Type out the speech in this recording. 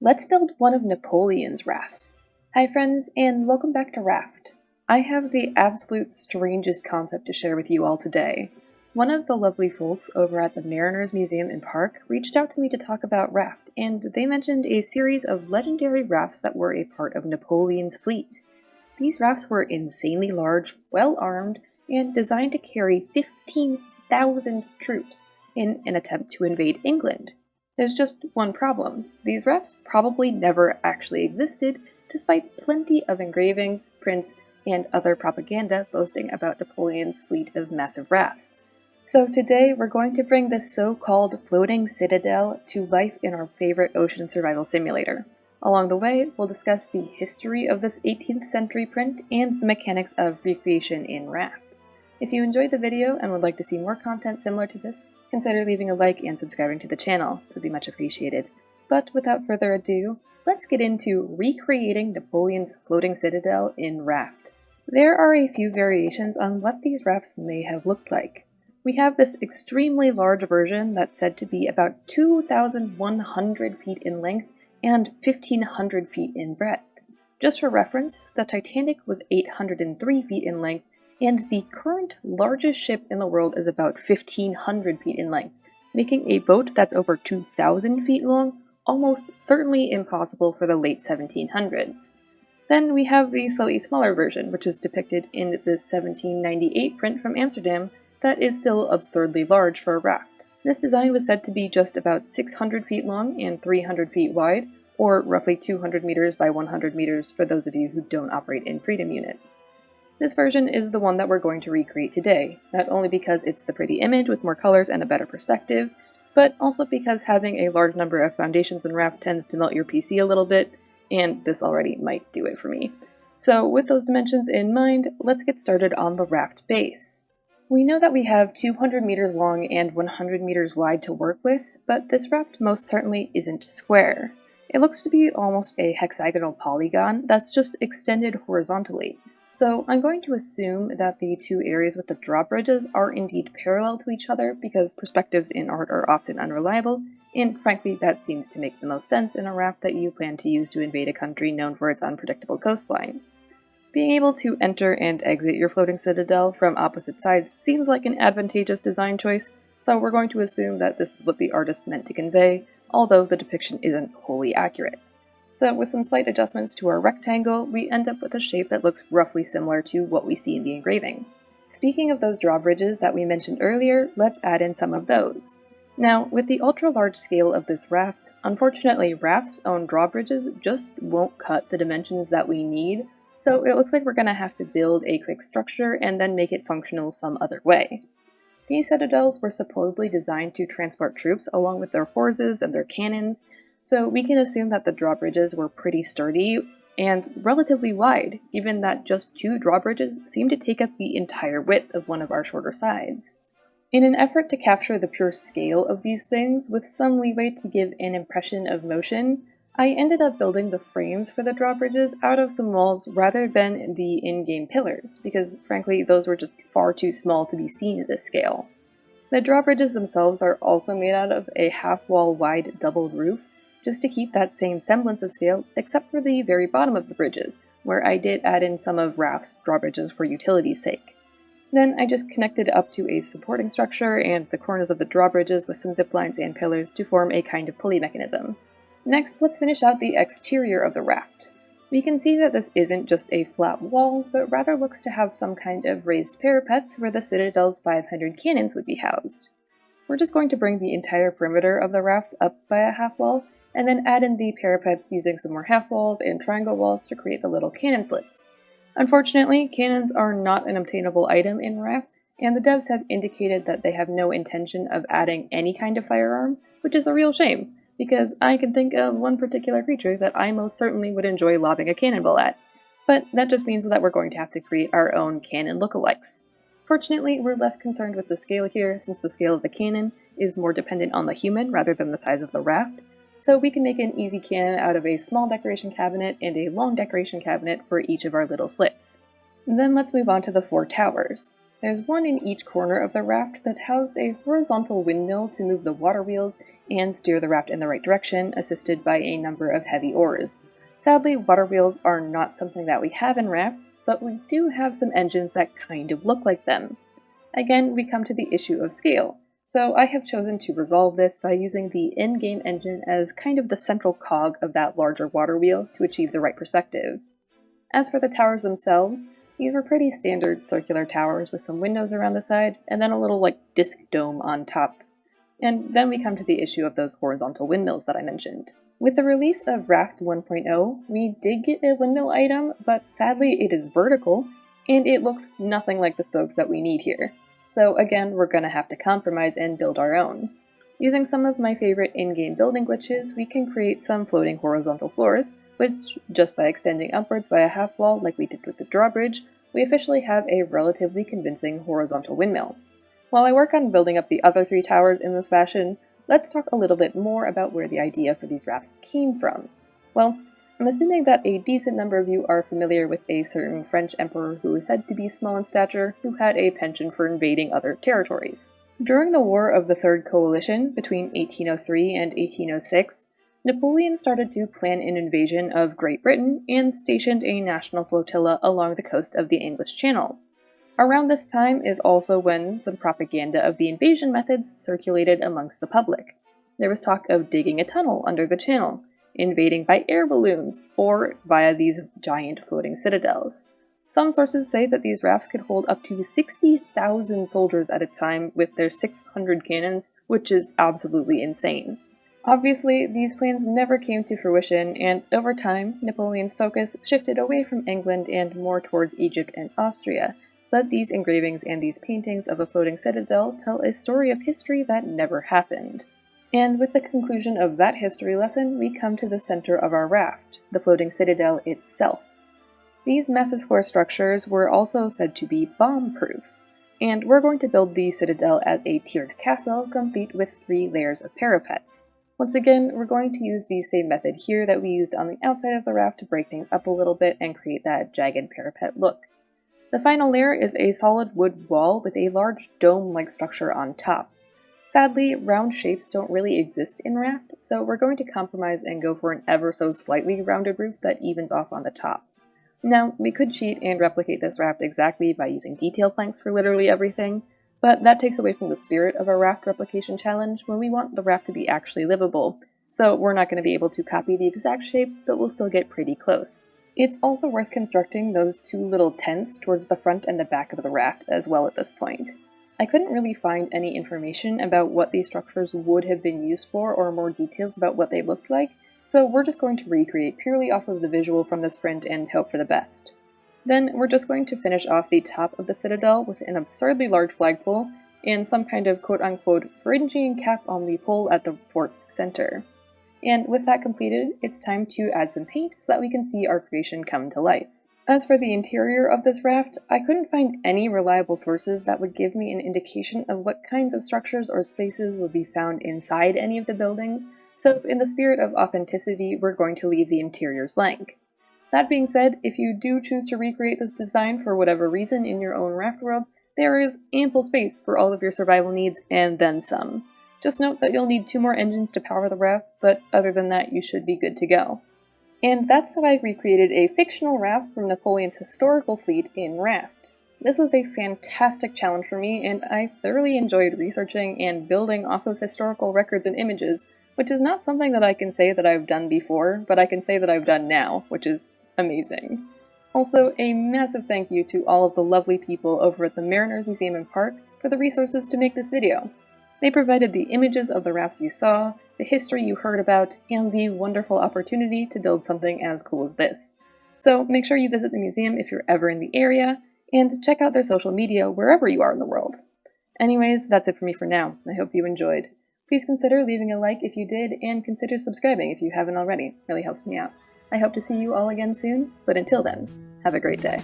Let's build one of Napoleon's rafts. Hi friends, and welcome back to Raft. I have the absolute strangest concept to share with you all today. One of the lovely folks over at the Mariners Museum and Park reached out to me to talk about Raft, and they mentioned a series of legendary rafts that were a part of Napoleon's fleet. These rafts were insanely large, well-armed, and designed to carry 15,000 troops in an attempt to invade England. There's just one problem. These rafts probably never actually existed, despite plenty of engravings, prints, and other propaganda boasting about Napoleon's fleet of massive rafts. So today we're going to bring this so-called floating citadel to life in our favorite ocean survival simulator. Along the way, we'll discuss the history of this 18th century print and the mechanics of recreation in Raft. If you enjoyed the video and would like to see more content similar to this, consider leaving a like and subscribing to the channel. It would be much appreciated. But without further ado, let's get into recreating Napoleon's floating citadel in Raft. There are a few variations on what these rafts may have looked like. We have this extremely large version that's said to be about 2,100 feet in length and 1,500 feet in breadth. Just for reference, the Titanic was 803 feet in length, and the current largest ship in the world is about 1,500 feet in length, making a boat that's over 2,000 feet long almost certainly impossible for the late 1700s. Then we have the slightly smaller version, which is depicted in this 1798 print from Amsterdam that is still absurdly large for a raft. This design was said to be just about 600 feet long and 300 feet wide, or roughly 200 meters by 100 meters for those of you who don't operate in freedom units. This version is the one that we're going to recreate today, not only because it's the pretty image with more colors and a better perspective, but also because having a large number of foundations in Raft tends to melt your PC a little bit, and this already might do it for me. So with those dimensions in mind, let's get started on the Raft base. We know that we have 200 meters long and 100 meters wide to work with, but this raft most certainly isn't square. It looks to be almost a hexagonal polygon that's just extended horizontally. So I'm going to assume that the two areas with the drawbridges are indeed parallel to each other because perspectives in art are often unreliable, and frankly that seems to make the most sense in a raft that you plan to use to invade a country known for its unpredictable coastline. Being able to enter and exit your floating citadel from opposite sides seems like an advantageous design choice, so we're going to assume that this is what the artist meant to convey, although the depiction isn't wholly accurate. So with some slight adjustments to our rectangle, we end up with a shape that looks roughly similar to what we see in the engraving. Speaking of those drawbridges that we mentioned earlier, let's add in some of those. Now, with the ultra-large scale of this raft, unfortunately Raft's own drawbridges just won't cut the dimensions that we need, so it looks like we're going to have to build a quick structure and then make it functional some other way. These citadels were supposedly designed to transport troops along with their horses and their cannons, so we can assume that the drawbridges were pretty sturdy and relatively wide, given that just two drawbridges seem to take up the entire width of one of our shorter sides. In an effort to capture the pure scale of these things with some leeway to give an impression of motion, I ended up building the frames for the drawbridges out of some walls rather than the in-game pillars, because frankly those were just far too small to be seen at this scale. The drawbridges themselves are also made out of a half-wall wide doubled roof, just to keep that same semblance of scale, except for the very bottom of the bridges, where I did add in some of Raft's drawbridges for utility's sake. Then I just connected up to a supporting structure and the corners of the drawbridges with some zip lines and pillars to form a kind of pulley mechanism. Next, let's finish out the exterior of the raft. We can see that this isn't just a flat wall, but rather looks to have some kind of raised parapets where the citadel's 500 cannons would be housed. We're just going to bring the entire perimeter of the raft up by a half wall, and then add in the parapets using some more half walls and triangle walls to create the little cannon slits. Unfortunately, cannons are not an obtainable item in Raft, and the devs have indicated that they have no intention of adding any kind of firearm, which is a real shame, because I can think of one particular creature that I most certainly would enjoy lobbing a cannonball at. But that just means that we're going to have to create our own cannon lookalikes. Fortunately, we're less concerned with the scale here, since the scale of the cannon is more dependent on the human rather than the size of the raft, so we can make an easy cannon out of a small decoration cabinet and a long decoration cabinet for each of our little slits. And then let's move on to the 4 towers. There's one in each corner of the raft that housed a horizontal windmill to move the water wheels and steer the raft in the right direction, assisted by a number of heavy oars. Sadly, water wheels are not something that we have in Raft, but we do have some engines that kind of look like them. Again, we come to the issue of scale, so I have chosen to resolve this by using the in-game engine as kind of the central cog of that larger water wheel to achieve the right perspective. As for the towers themselves, these were pretty standard circular towers with some windows around the side, and then a little disc dome on top. And then we come to the issue of those horizontal windmills that I mentioned. With the release of Raft 1.0, we did get a windmill item, but sadly it is vertical, and it looks nothing like the spokes that we need here. So again, we're gonna have to compromise and build our own. Using some of my favorite in-game building glitches, we can create some floating horizontal floors, which, just by extending upwards by a half wall like we did with the drawbridge, we officially have a relatively convincing horizontal windmill. While I work on building up the other 3 towers in this fashion, let's talk a little bit more about where the idea for these rafts came from. Well, I'm assuming that a decent number of you are familiar with a certain French emperor who is said to be small in stature, who had a penchant for invading other territories. During the War of the Third Coalition, between 1803 and 1806, Napoleon started to plan an invasion of Great Britain and stationed a national flotilla along the coast of the English Channel. Around this time is also when some propaganda of the invasion methods circulated amongst the public. There was talk of digging a tunnel under the channel, invading by air balloons, or via these giant floating citadels. Some sources say that these rafts could hold up to 60,000 soldiers at a time with their 600 cannons, which is absolutely insane. Obviously, these plans never came to fruition, and over time, Napoleon's focus shifted away from England and more towards Egypt and Austria. But these engravings and these paintings of a floating citadel tell a story of history that never happened. And with the conclusion of that history lesson, we come to the center of our raft, the floating citadel itself. These massive square structures were also said to be bomb-proof, and we're going to build the citadel as a tiered castle, complete with 3 layers of parapets. Once again, we're going to use the same method here that we used on the outside of the raft to break things up a little bit and create that jagged parapet look. The final layer is a solid wood wall with a large dome-like structure on top. Sadly, round shapes don't really exist in Raft, so we're going to compromise and go for an ever so slightly rounded roof that evens off on the top. Now, we could cheat and replicate this raft exactly by using detail planks for literally everything, but that takes away from the spirit of a raft replication challenge when we want the raft to be actually livable, so we're not going to be able to copy the exact shapes, but we'll still get pretty close. It's also worth constructing those 2 little tents towards the front and the back of the raft as well at this point. I couldn't really find any information about what these structures would have been used for or more details about what they looked like, so we're just going to recreate purely off of the visual from this print and hope for the best. Then we're just going to finish off the top of the citadel with an absurdly large flagpole and some kind of quote-unquote Phrygian cap on the pole at the fort's center. And with that completed, it's time to add some paint so that we can see our creation come to life. As for the interior of this raft, I couldn't find any reliable sources that would give me an indication of what kinds of structures or spaces would be found inside any of the buildings, so in the spirit of authenticity, we're going to leave the interiors blank. That being said, if you do choose to recreate this design for whatever reason in your own raft world, there is ample space for all of your survival needs and then some. Just note that you'll need 2 more engines to power the raft, but other than that, you should be good to go. And that's how I recreated a fictional raft from Napoleon's historical fleet in Raft. This was a fantastic challenge for me, and I thoroughly enjoyed researching and building off of historical records and images, which is not something that I can say that I've done before, but I can say that I've done now, which is amazing. Also, a massive thank you to all of the lovely people over at the Mariners Museum and Park for the resources to make this video. They provided the images of the rafts you saw, the history you heard about, and the wonderful opportunity to build something as cool as this. So make sure you visit the museum if you're ever in the area, and check out their social media wherever you are in the world. Anyways, that's it for me for now. I hope you enjoyed. Please consider leaving a like if you did, and consider subscribing if you haven't already. It really helps me out. I hope to see you all again soon, but until then, have a great day.